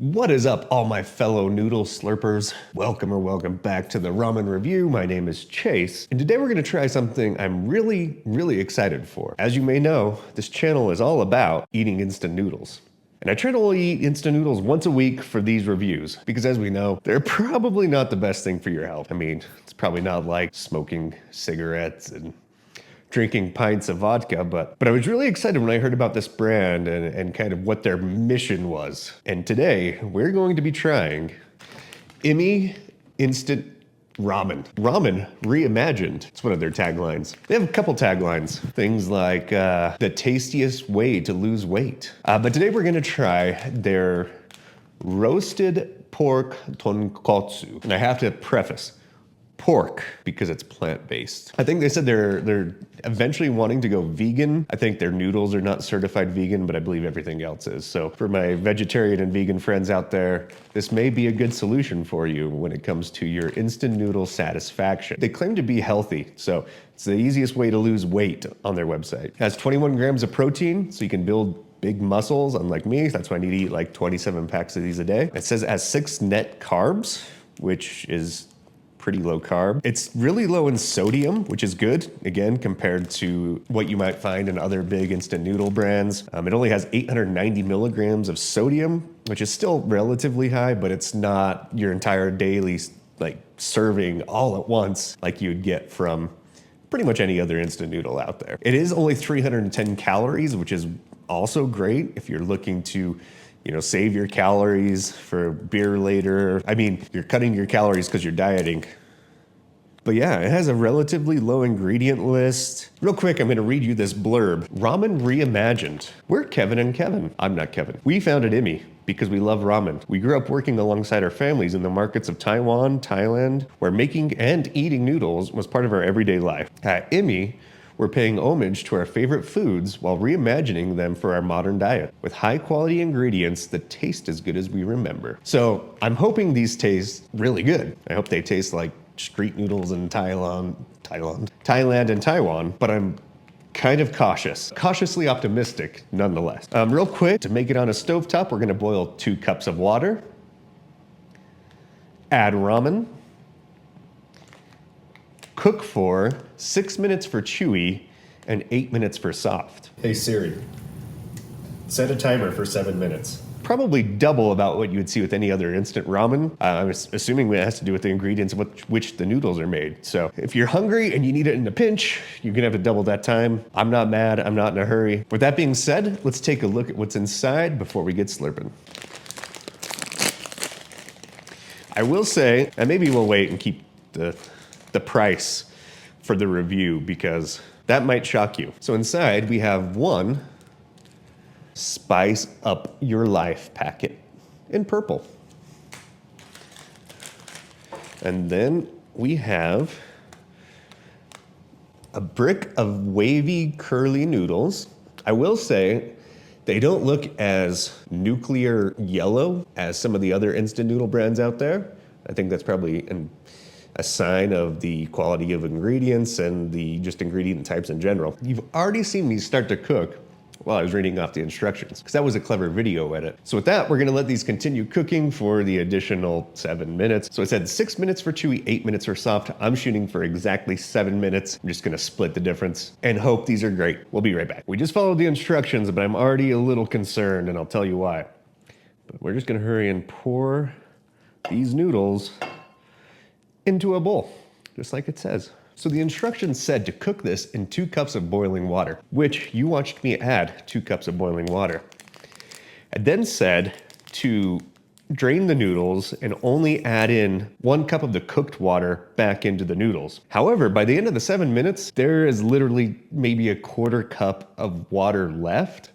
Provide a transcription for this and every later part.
What is up, all my fellow noodle slurpers? Welcome back to the ramen review. My name is Chase, and today we're gonna try something I'm really excited for. As you may know, this channel is all about eating instant noodles. And I try to only eat instant noodles once a week for these reviews, because as we know, they're probably not the best thing for your health. I mean, it's probably not like smoking cigarettes and drinking pints of vodka, but I was really excited when I heard about this brand and kind of what their mission was. And today, we're going to be trying Immi Instant Ramen. Ramen reimagined. It's one of their taglines. They have a couple taglines. Things like the tastiest way to lose weight. But today we're gonna try their roasted pork tonkotsu. And I have to preface, pork, because it's plant-based. I think they said they're eventually wanting to go vegan. I think their noodles are not certified vegan, but I believe everything else is. So for my vegetarian and vegan friends out there, this may be a good solution for you when it comes to your instant noodle satisfaction. They claim to be healthy, so it's the easiest way to lose weight on their website. It has 21 grams of protein, so you can build big muscles, unlike me. That's why I need to eat like 27 packs of these a day. It says it has 6 net carbs, which is pretty low carb. It's really low in sodium, which is good, again, compared to what you might find in other big instant noodle brands. It only has 890 milligrams of sodium, which is still relatively high, but it's not your entire daily serving all at once like you'd get from pretty much any other instant noodle out there. It is only 310 calories, which is also great if you're looking to save your calories for beer later. I mean, you're cutting your calories because you're dieting. But yeah, it has a relatively low ingredient list. Real quick, I'm gonna read you this blurb. Ramen reimagined. We're Kevin and Kevin. I'm not Kevin. We founded Immi because we love ramen. We grew up working alongside our families in the markets of Taiwan, Thailand, where making and eating noodles was part of our everyday life. At Immi, we're paying homage to our favorite foods while reimagining them for our modern diet with high quality ingredients that taste as good as we remember. So I'm hoping these taste really good. I hope they taste like street noodles in Thailand and Taiwan, but I'm kind of cautiously optimistic nonetheless. Real quick, to make it on a stovetop, we're gonna boil 2 cups of water, add ramen, cook for 6 minutes for chewy and 8 minutes for soft. Hey Siri, set a timer for 7 minutes. Probably double about what you would see with any other instant ramen. I'm assuming it has to do with the ingredients of which the noodles are made. So if you're hungry and you need it in a pinch, you're gonna have to double that time. I'm not mad, I'm not in a hurry. With that being said, let's take a look at what's inside before we get slurping. I will say, and maybe we'll wait and keep the price for the review because that might shock you. So inside we have one Spice Up Your Life packet in purple. And then we have a brick of wavy curly noodles. I will say they don't look as nuclear yellow as some of the other instant noodle brands out there. I think that's probably a sign of the quality of ingredients and the just ingredient types in general. You've already seen me start to cook while I was reading off the instructions, because that was a clever video edit. So with that, we're gonna let these continue cooking for the additional 7 minutes. So I said 6 minutes for chewy, 8 minutes for soft. I'm shooting for exactly 7 minutes. I'm just gonna split the difference and hope these are great. We'll be right back. We just followed the instructions, but I'm already a little concerned, and I'll tell you why. But we're just gonna hurry and pour these noodles into a bowl, just like it says. So the instructions said to cook this in 2 cups of boiling water, which you watched me add 2 cups of boiling water. It then said to drain the noodles and only add in 1 cup of the cooked water back into the noodles. However, by the end of the 7 minutes, there is literally maybe a 1/4 cup of water left.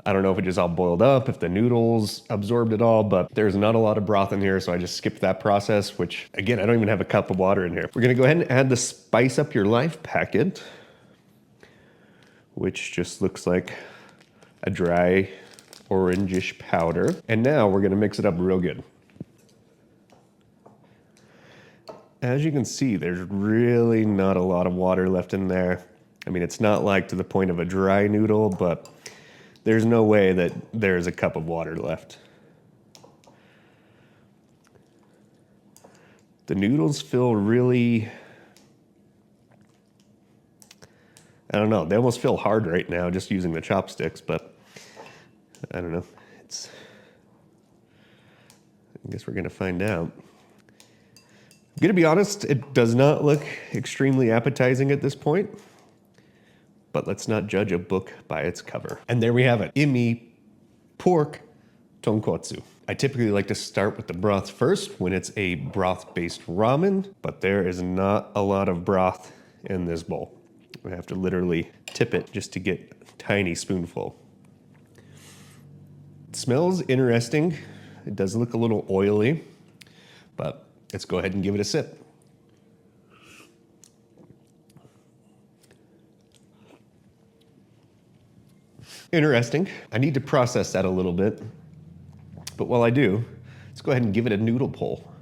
I don't know if it just all boiled up, if the noodles absorbed it all, but there's not a lot of broth in here, so I just skipped that process, which, again, I don't even have a cup of water in here. We're gonna go ahead and add the Spice Up Your Life packet, which just looks like a dry orangish powder. And now we're gonna mix it up real good. As you can see, there's really not a lot of water left in there. I mean, it's not like to the point of a dry noodle, but there's no way that there's a cup of water left. The noodles feel really, I don't know, they almost feel hard right now just using the chopsticks, but I don't know. I guess we're gonna find out. I'm gonna be honest, it does not look extremely appetizing at this point, but let's not judge a book by its cover. And there we have it, Immi pork tonkotsu. I typically like to start with the broth first when it's a broth-based ramen, but there is not a lot of broth in this bowl. I have to literally tip it just to get a tiny spoonful. It smells interesting. It does look a little oily, but let's go ahead and give it a sip. Interesting. I need to process that a little bit, but while I do, let's go ahead and give it a noodle pull.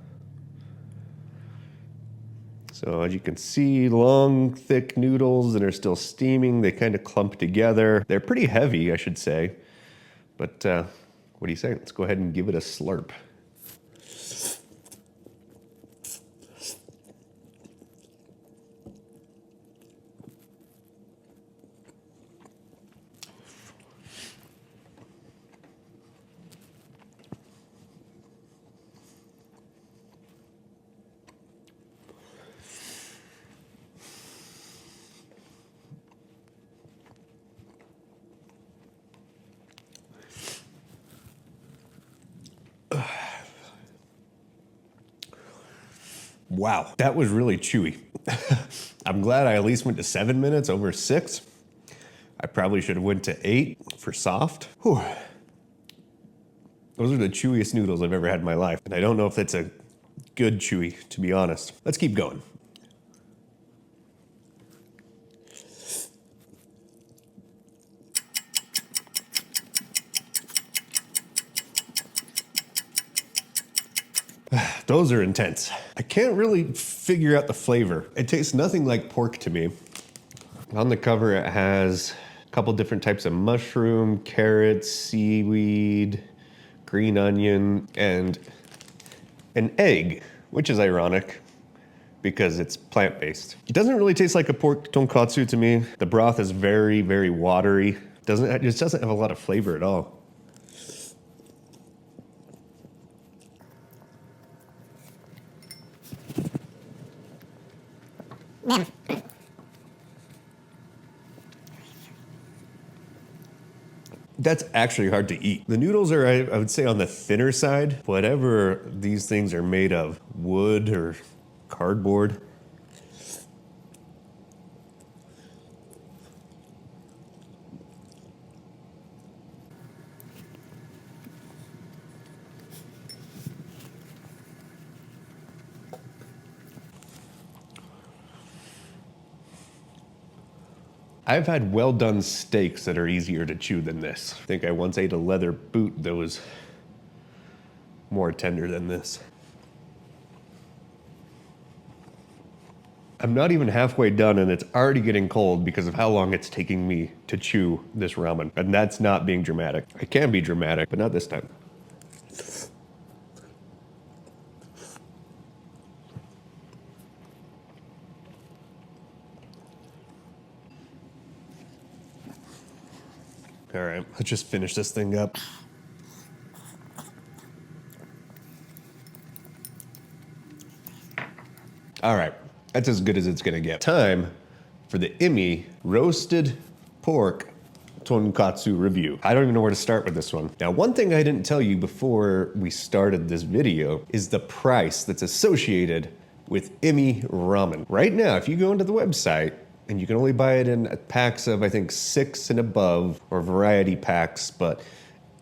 So as you can see, long, thick noodles that are still steaming. They kind of clump together. They're pretty heavy, I should say. But what do you say? Let's go ahead and give it a slurp. Wow, that was really chewy. I'm glad I at least went to 7 minutes over 6. I probably should have went to 8 for soft. Whew. Those are the chewiest noodles I've ever had in my life. And I don't know if that's a good chewy, to be honest. Let's keep going. Those are intense. I can't really figure out the flavor. It tastes nothing like pork to me. On the cover, it has a couple different types of mushroom, carrots, seaweed, green onion, and an egg, which is ironic because it's plant-based. It doesn't really taste like a pork tonkotsu to me. The broth is very, very watery. It just doesn't have a lot of flavor at all. That's actually hard to eat. The noodles are, I would say, on the thinner side. Whatever these things are made of, wood or cardboard. I've had well-done steaks that are easier to chew than this. I think I once ate a leather boot that was more tender than this. I'm not even halfway done and it's already getting cold because of how long it's taking me to chew this ramen. And that's not being dramatic. I can be dramatic, but not this time. All right, let's just finish this thing up. All right, that's as good as it's gonna get. Time for the Immi roasted pork tonkotsu review. I don't even know where to start with this one. Now, one thing I didn't tell you before we started this video is the price that's associated with Immi ramen. Right now, if you go into the website, and you can only buy it in packs of, I think, 6 and above, or variety packs, but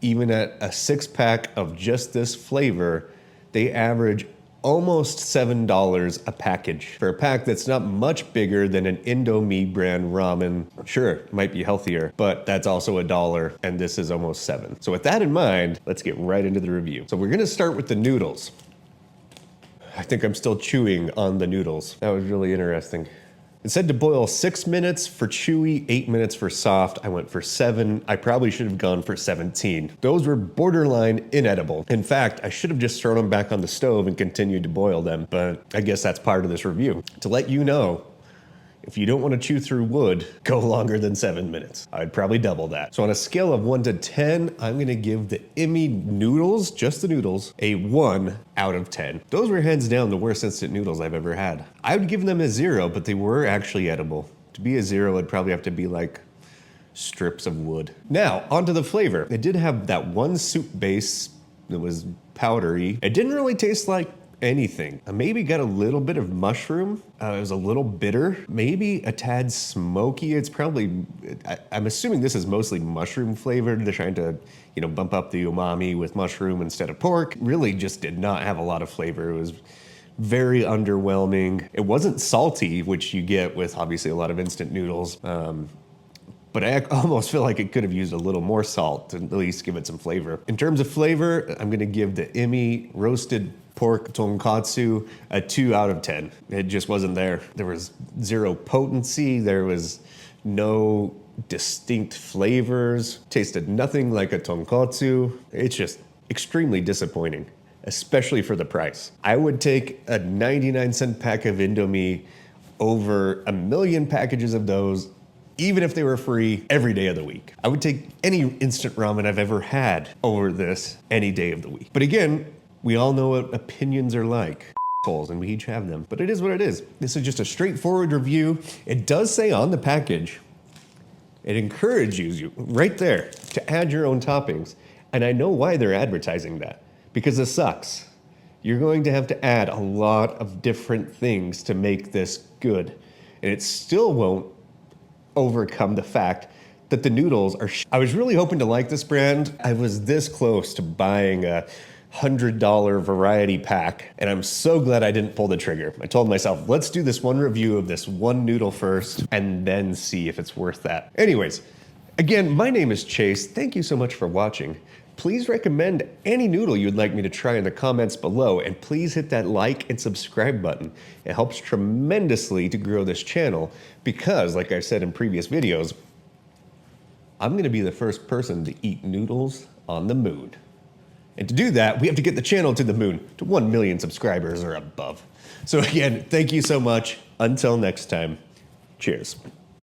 even at a 6-pack of just this flavor, they average almost $7 a package for a pack that's not much bigger than an Indomie brand ramen. Sure, it might be healthier, but that's also $1, and this is almost $7. So with that in mind, let's get right into the review. So we're gonna start with the noodles. I think I'm still chewing on the noodles. That was really interesting. It said to boil 6 minutes for chewy, 8 minutes for soft. I went for 7. I probably should have gone for 17. Those were borderline inedible. In fact, I should have just thrown them back on the stove and continued to boil them, but I guess that's part of this review. To let you know, if you don't want to chew through wood, go longer than 7 minutes. I'd probably double that. So on a scale of 1 to 10, I'm gonna give the Immi noodles, just the noodles, a 1 out of 10. Those were hands down the worst instant noodles I've ever had. I would give them a 0, but they were actually edible. To be a 0, it'd probably have to be like strips of wood. Now, onto the flavor. It did have that one soup base that was powdery. It didn't really taste like anything. I maybe got a little bit of mushroom. It was a little bitter, maybe a tad smoky. It's probably, I'm assuming this is mostly mushroom flavored. They're trying to, bump up the umami with mushroom instead of pork. Really just did not have a lot of flavor. It was very underwhelming. It wasn't salty, which you get with obviously a lot of instant noodles. But I almost feel like it could have used a little more salt to at least give it some flavor. In terms of flavor, I'm gonna give the Immi roasted pork tonkotsu a 2 out of 10. It just wasn't there. There was 0 potency. There was no distinct flavors. Tasted nothing like a tonkotsu. It's just extremely disappointing, especially for the price. I would take a 99-cent pack of Indomie over a million packages of those, even if they were free every day of the week. I would take any instant ramen I've ever had over this any day of the week. But again, we all know what opinions are like, assholes, and we each have them. But it is what it is. This is just a straightforward review. It does say on the package, it encourages you right there to add your own toppings. And I know why they're advertising that, because it sucks. You're going to have to add a lot of different things to make this good. And it still won't overcome the fact that the noodles are I was really hoping to like this brand. I was this close to buying a $100 variety pack, and I'm so glad I didn't pull the trigger. I told myself, let's do this one review of this one noodle first, and then see if it's worth that. Anyways, again, my name is Chase. Thank you so much for watching. Please recommend any noodle you'd like me to try in the comments below, and please hit that like and subscribe button. It helps tremendously to grow this channel because, like I've said in previous videos, I'm gonna be the first person to eat noodles on the moon. And to do that, we have to get the channel to the moon, to 1 million subscribers or above. So again, thank you so much. Until next time, cheers.